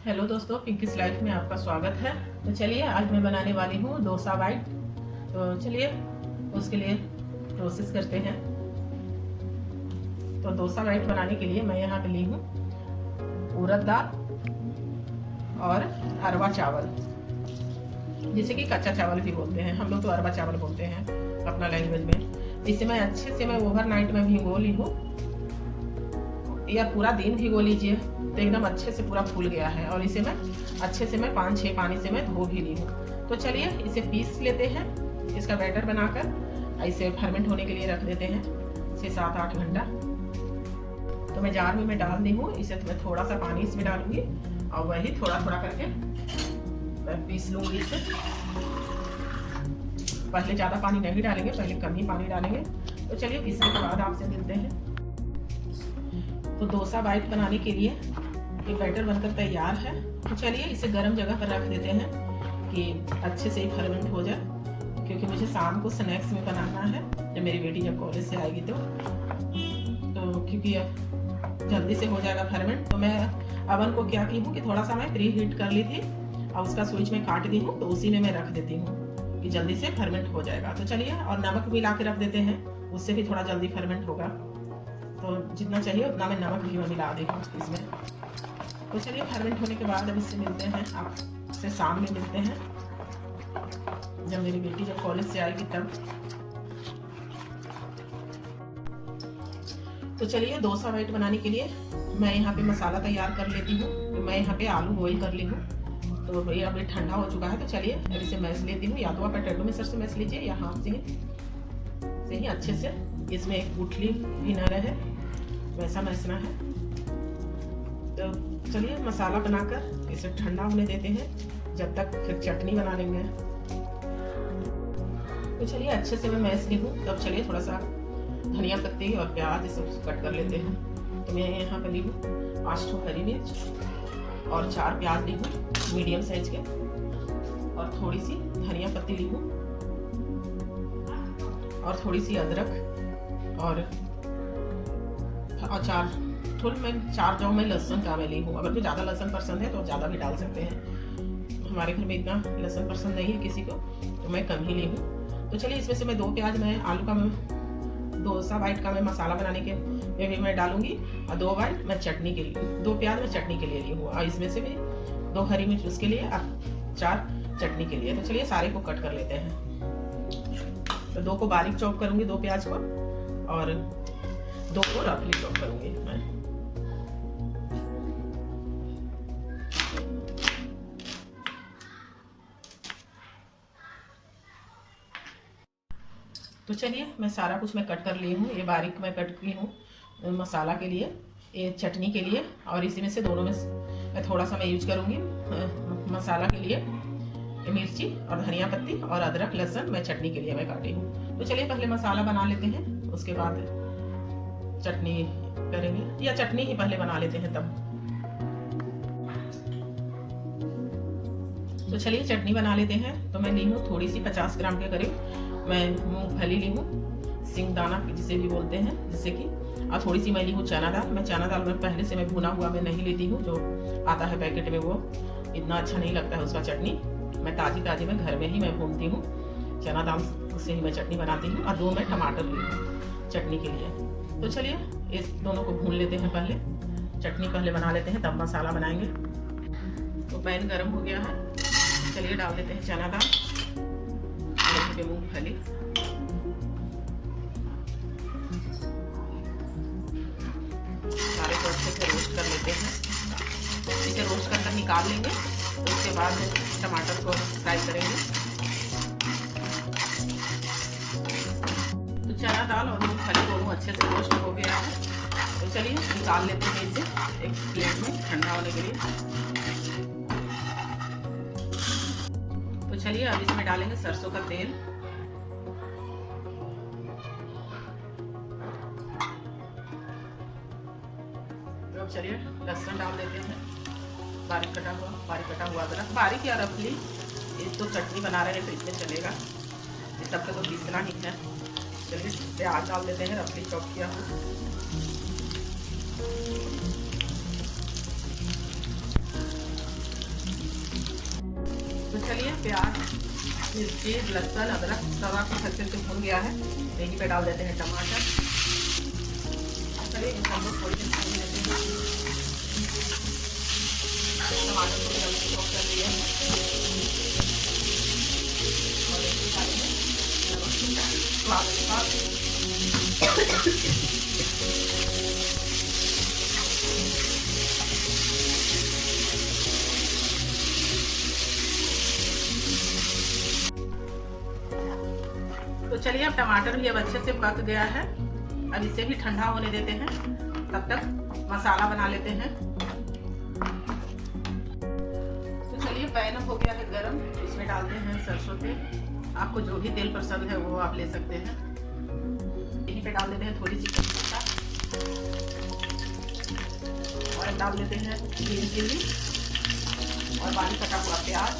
Hello दोस्तों, pinkies life में आपका स्वागत है। तो चलिए आज मैं बनाने वाली हूँ डोसा बाइट। तो चलिए उसके लिए प्रोसेस करते हैं। तो डोसा बाइट बनाने के लिए मैं यहाँ पे ली हूँ उड़द दाल और अरवा चावल, जिसे कि कच्चा चावल भी बोलते हैं। हम लोग तो अरवा चावल बोलते हैं अपना लैंग्वेज में। इसे मैं अच्छे से ओवरनाइट में भिगो ली हूँ, या पूरा दिन भिगो लीजिए तो एकदम अच्छे से पूरा फूल गया है। और इसे मैं अच्छे से 5-6 पानी से धो भी ली हूँ। तो चलिए इसे पीस लेते हैं। इसका बैटर बनाकर इसे फर्मेंट होने के लिए रख देते हैं 6-7-8 घंटा। तो मैं जार में डाल दी हूँ इसे। तो मैं थोड़ा सा पानी इसमें डालूंगी और वही थोड़ा थोड़ा करके मैं पीस लूंगी इसे। पहले ज़्यादा पानी नहीं डालेंगे, पहले कम ही पानी डालेंगे। तो चलिए पीसने के बाद आपसे मिलते हैं। तो डोसा बाइट बनाने के लिए ये बैटर बनकर तैयार है। तो चलिए इसे गर्म जगह पर रख देते हैं कि अच्छे से ही फर्मेंट हो जाए, क्योंकि मुझे शाम को स्नैक्स में बनाना है जब मेरी बेटी जब कॉलेज से आएगी। तो क्योंकि जल्दी से हो जाएगा फर्मेंट, तो मैं अवन को क्या की हूँ कि थोड़ा सा मैं प्री हीट कर ली थी और उसका स्विच में काट दी हूँ। तो उसी में मैं रख देती हूँ कि जल्दी से फर्मेंट हो जाएगा। तो चलिए, और नमक मिला के रख देते हैं, उससे भी थोड़ा जल्दी फर्मेंट होगा। तो जितना चाहिए उतना मैं नमक भी मिला दी हूँ इसमें। तो चलिए फर्मेंट होने के बाद अब इससे मिलते हैं, आपसे शाम में मिलते हैं जब मेरी बेटी जब कॉलेज से आएगी तब। तो चलिए डोसा बाइट बनाने के लिए मैं यहाँ पे मसाला तैयार कर लेती हूँ। तो मैं यहाँ पे आलू बॉईल कर ली हूँ। तो ये अभी ठंडा हो चुका है। तो चलिए अब इसे मैश लेती हूँ, या तो आप पोटैटो मिक्सर से मैश लीजिए या हाथ से ही अच्छे से। इसमें एक गुठली भी न रहे वैसा मैसना है। तो चलिए मसाला बनाकर इसे ठंडा होने देते हैं, जब तक फिर चटनी बना लेंगे। तो चलिए अच्छे से मैं मैश ली हूँ। तब चलिए थोड़ा सा धनिया पत्ती और प्याज इसे कट कर लेते हैं। तो मैं यहाँ पर ली हूँ 5 हरी मिर्च और 4 प्याज ली हूँ मीडियम साइज के, और थोड़ी सी धनिया पत्ती ली हूँ और थोड़ी सी अदरक और 4 जौ में लहसुन का मैं ली हूँ। अगर जो ज़्यादा लहसुन पसंद है तो ज़्यादा भी डाल सकते हैं। हमारे घर में इतना लहसुन पसंद नहीं है किसी को, तो मैं कम ही ली हूँ। तो चलिए इसमें से मैं 2 प्याज मैं आलू का डोसा बाइट का मैं मसाला बनाने के में भी मैं डालूंगी, और 2 बाइट मैं चटनी के लिए 2 प्याज मैं चटनी के लिए ली हूँ, और इसमें से भी 2 हरी मिर्च उसके लिए और 4 चटनी के लिए। तो चलिए सारे को कट कर लेते हैं। तो 2 को बारीक चॉप करूंगी, 2 प्याज को, और 2 को रफली चॉप करूंगी मैं। तो चलिए मैं सारा कुछ मैं कट कर ली हूँ। ये बारीक मैं कट की हूँ मसाला के लिए, ये चटनी के लिए, और इसी में से दोनों में मैं थोड़ा सा मैं यूज करूँगी मसाला के लिए मिर्ची और धनिया पत्ती, और अदरक लहसुन मैं चटनी के लिए मैं काटी हूँ। तो चलिए पहले मसाला बना लेते हैं, उसके बाद चटनी करेंगे, या चटनी ही पहले बना लेते हैं तब। तो चलिए चटनी बना लेते हैं। तो मैं ली हूँ थोड़ी सी 50 ग्राम के करीब मैं मूंगफली ली हूँ, सिंगदाना जिसे भी बोलते हैं, जिससे कि, और थोड़ी सी मैं ली हूँ चना दाल। मैं चना दाल में पहले से मैं भुना हुआ मैं नहीं लेती हूँ, जो आता है पैकेट में वो इतना अच्छा नहीं लगता है उसका चटनी। मैं ताजी में घर में ही मैं भूनती हूँ चना दाल से ही मैं चटनी बनाती हूँ। और 2 मैं टमाटर ली हूँ चटनी के लिए। तो चलिए इस दोनों को भून लेते हैं, पहले चटनी पहले बना लेते हैं तब मसाला बनाएंगे। तो पैन गर्म हो गया है, चलिए डाल देते हैं चना दाल, मूंगफली, सारे को अच्छे से रोस्ट कर लेते हैं। इसे रोस्ट कर निकाल लेंगे, उसके बाद टमाटर को फ्राई करेंगे। तो चना दाल और मूंगफली दोनों अच्छे से रोस्ट हो गया है। तो चलिए निकाल लेते हैं इसे एक प्लेट में ठंडा होने के लिए। तो चलिए अब इसमें डालेंगे सरसों का तेल। तो अब चलिए लहसुन डाल देते हैं, बारीक कटा हुआ अदरक, बारीक या रफली। इस तो चटनी बना रहे हैं तो इसमें चलेगा, इस तब तक तो पीसना ही है। चलिए प्याज डाल देते हैं रफली चॉप किया हुआ। तो चलिए प्याज, मिर्ची, लहसुन, अदरक सब आपको अच्छे से भून गया है। यहीं पे डाल देते हैं टमाटर। चलिए इन सब थोड़ी देर भून लेते हैं। टमाटर को जल्दी चॉप कर लिए हैं और एक डालेंगे स्वाद अनुसार। तो चलिए अब टमाटर भी अब अच्छे से पक गया है। अब इसे भी ठंडा होने देते हैं, तब तक मसाला बना लेते हैं। तो चलिए पैन हो गया है गरम, इसमें डालते हैं सरसों तेल। आपको जो भी तेल पसंद है वो आप ले सकते हैं। यहीं पे डाल देते हैं थोड़ी सी करी पत्ता और डाल देते हैं ग्रीन चिल्ली और बारीक कटा हुआ प्याज।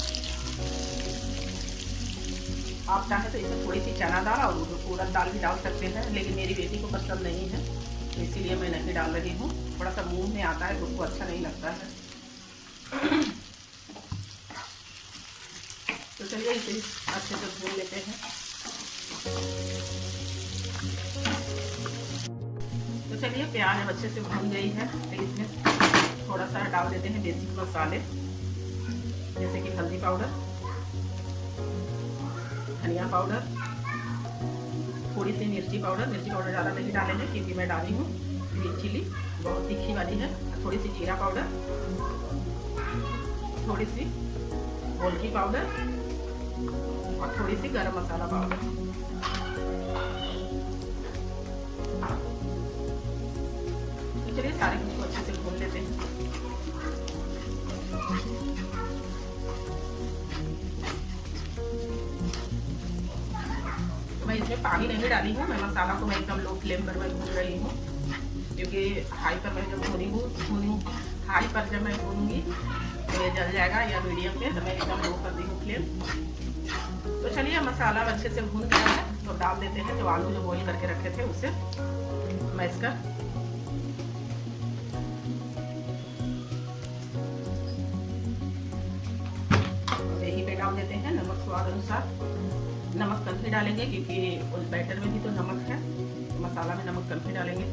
आप चाहें तो इसमें थोड़ी सी चना दाल और उड़द दाल भी डाल सकते हैं, लेकिन मेरी बेटी को पसंद नहीं है तो इसीलिए मैं नहीं डाल रही हूँ। थोड़ा सा मुंह में आता है तो उसको अच्छा नहीं लगता है। तो चलिए इसे अच्छे से भून लेते हैं। तो चलिए प्याज अच्छे से भून गई है, तो इसमें थोड़ा सा डाल देते हैं बेसिक मसाले, जैसे कि हल्दी पाउडर, धनिया पाउडर, थोड़ी सी मिर्ची पाउडर ज़्यादा नहीं डालेंगे क्योंकि मैं डाली हूँ ग्रीन चिली, बहुत तीखी वाली है। थोड़ी सी जीरा पाउडर, थोड़ी सी हल्दी पाउडर और थोड़ी सी गरम मसाला पाउडर। तो चलिए सारे कुछ को अच्छे से भून लेते हैं। मैं इसमें पानी नहीं डाली हूँ, मैं मसाला को मैं एकदम लो फ्लेम पर मैं भून रही हूँ, क्योंकि हाई पर मैं जब हाई पर जब मैं भूनूंगी तो ये जल जाएगा, या मीडियम पे तो मैं एकदम लो कर दी हूँ फ्लेम। तो चलिए मसाला अच्छे से भून गया है, तो डाल देते हैं जो आलू जो बॉईल करके रखे थे उसे मैश कर। यहीं पे डाल देते हैं नमक स्वाद अनुसार। नमक कम ही डालेंगे क्योंकि उस बैटर में भी तो नमक है, मसाला में नमक कम ही डालेंगे।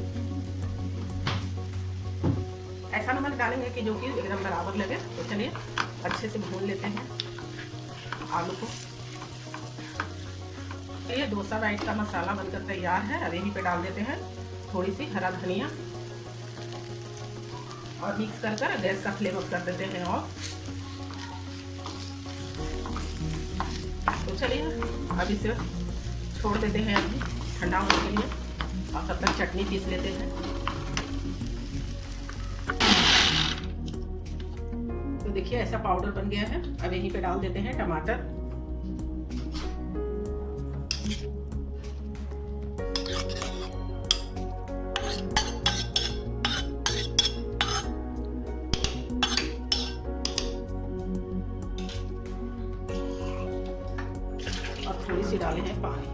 ऐसा नमक डालेंगे कि जो कि एकदम बराबर लगे। तो चलिए अच्छे से भून लेते हैं आलू को। ये डोसा बाइट का मसाला बनकर तैयार है। अब यहीं पे डाल देते हैं थोड़ी सी हरा धनिया और मिक्स कर गैस का फ्लेम अप कर देते हैं। और तो चलिए अब इसे छोड़ देते हैं अभी ठंडा होने के लिए, और तब तक चटनी पीस लेते हैं। तो देखिए ऐसा पाउडर बन गया है। अब यहीं पे डाल देते हैं टमाटर, और थोड़ी सी डाले हैं पानी,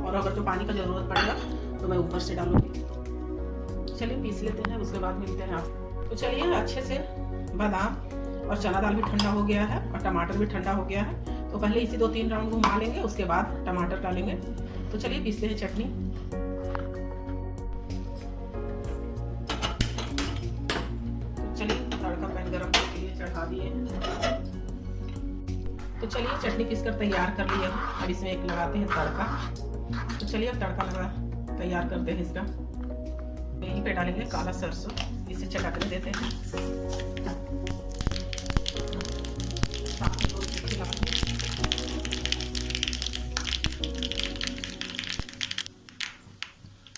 और अगर जो पानी का ज़रूरत पड़ेगा तो मैं ऊपर से डालूंगी। चलिए पीस लेते हैं, उसके बाद मिलते हैं आप। तो चलिए अच्छे से बादाम और चना दाल भी ठंडा हो गया है और टमाटर भी ठंडा हो गया है। तो पहले इसी 2-3 राउंड घुमा लेंगे, उसके बाद टमाटर डालेंगे। तो चलिए पीसते हैं चटनी। तो चलिए तड़का पैन गरम करने के लिए चढ़ा दिए। तो चलिए चटनी पीस कर तैयार कर लिया। अब इसमें एक लगाते हैं तड़का। तो चलिए अब तड़का लगा तैयार करते हैं इसका। यहीं पे डालेंगे काला सरसों, इसे चटकने देते हैं।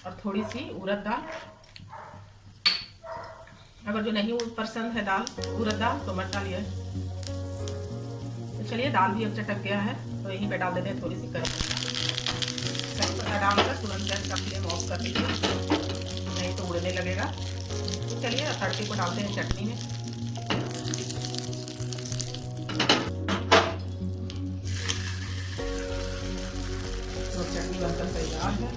और थोड़ी सी उड़द दाल, अगर जो नहीं पसंद है दाल उड़द दाल तो मत डालिए। तो चलिए दाल भी अब चटक गया है, तो यहीं पे डाल देते हैं थोड़ी सी करी पत्ता डालकर तुरंत गैस का फ्लेम ऑफ कर दीजिए, नहीं तो उड़ने लगेगा। तो चलिए तड़के को डालते हैं चटनी में। तो चटनी बनकर तैयार है।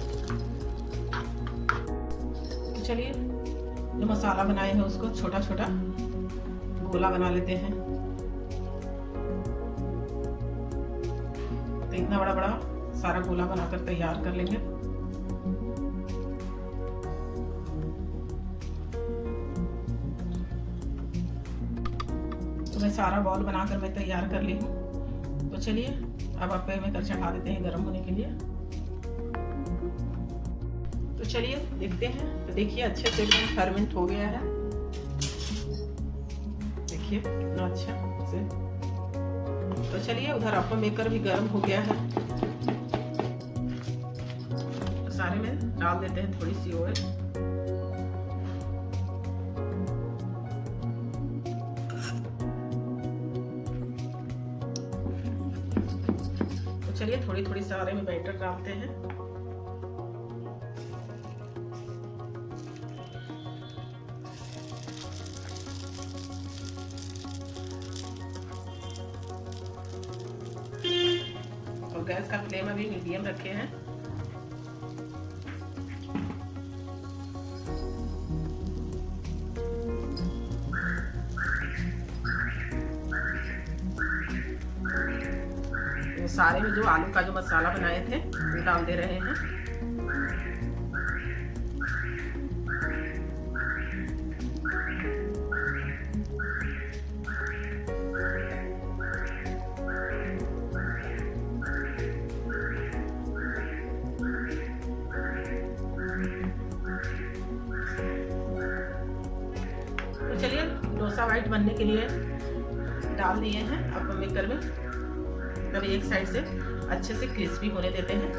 तो चलिए जो मसाला बनाए हैं उसको छोटा छोटा गोला बना लेते हैं। इतना बड़ा बड़ा सारा गोला बनाकर तैयार कर लेंगे। तो मैं सारा बॉल बनाकर मैं तैयार कर ली हूँ। तो चलिए अब आप में कर चढ़ा देते हैं गर्म होने के लिए। तो चलिए देखते हैं। तो देखिए अच्छे से एकदम फर्मेंट हो गया है, देखिए कितना अच्छा से। तो चलिए उधर अप्पम मेकर भी गर्म हो गया है। तो सारे में डाल देते हैं थोड़ी सी ऑयल। तो चलिए थोड़ी थोड़ी सारे में बैटर डालते हैं। और गैस का फ्लेम अभी मीडियम रखे हैं। तो सारे में जो आलू का जो मसाला बनाए थे वो डाल दे रहे हैं। तो चलिए डोसा वाइट बनने के लिए डाल दिए हैं अप्पम मेकर में। तब एक साइड से अच्छे से क्रिस्पी होने देते हैं।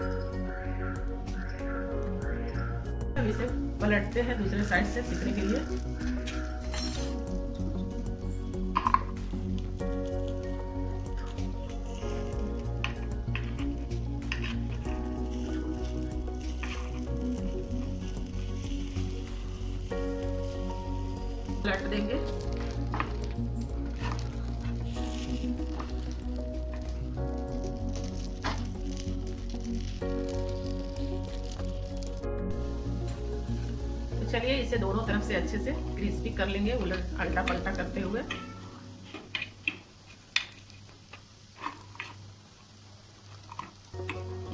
अब इसे पलटते हैं दूसरे साइड से सिकने के लिए। पलट देंगे। चलिए इसे दोनों तरफ से अच्छे से क्रिस्पी कर लेंगे, उलट अल्टा पलटा करते हुए।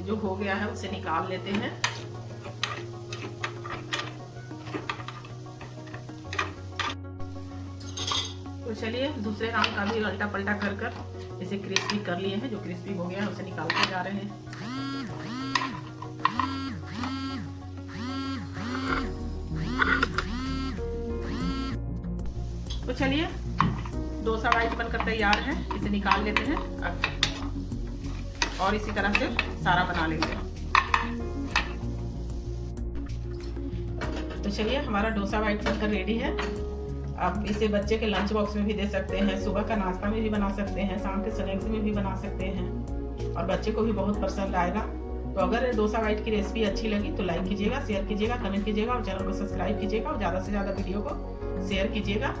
जो हो गया है उसे निकाल लेते हैं। तो चलिए दूसरे राउंड का भी अल्टा पलटा कर इसे क्रिस्पी कर लिए हैं। जो क्रिस्पी हो गया है उसे निकालते जा रहे हैं। तो चलिए डोसा वाइट बनकर तैयार है, इसे निकाल लेते हैं और इसी तरह से सारा बना लेंगे। तो चलिए हमारा डोसा वाइट बनकर रेडी है। आप इसे बच्चे के लंच बॉक्स में भी दे सकते हैं, सुबह का नाश्ता में भी बना सकते हैं, शाम के स्नैक्स में भी बना सकते हैं और बच्चे को भी बहुत पसंद आएगा। तो अगर डोसा वाइट की रेसिपी अच्छी लगी तो लाइक कीजिएगा, शेयर कीजिएगा, कमेंट कीजिएगा और चैनल को सब्सक्राइब कीजिएगा और ज़्यादा से ज़्यादा वीडियो को शेयर कीजिएगा।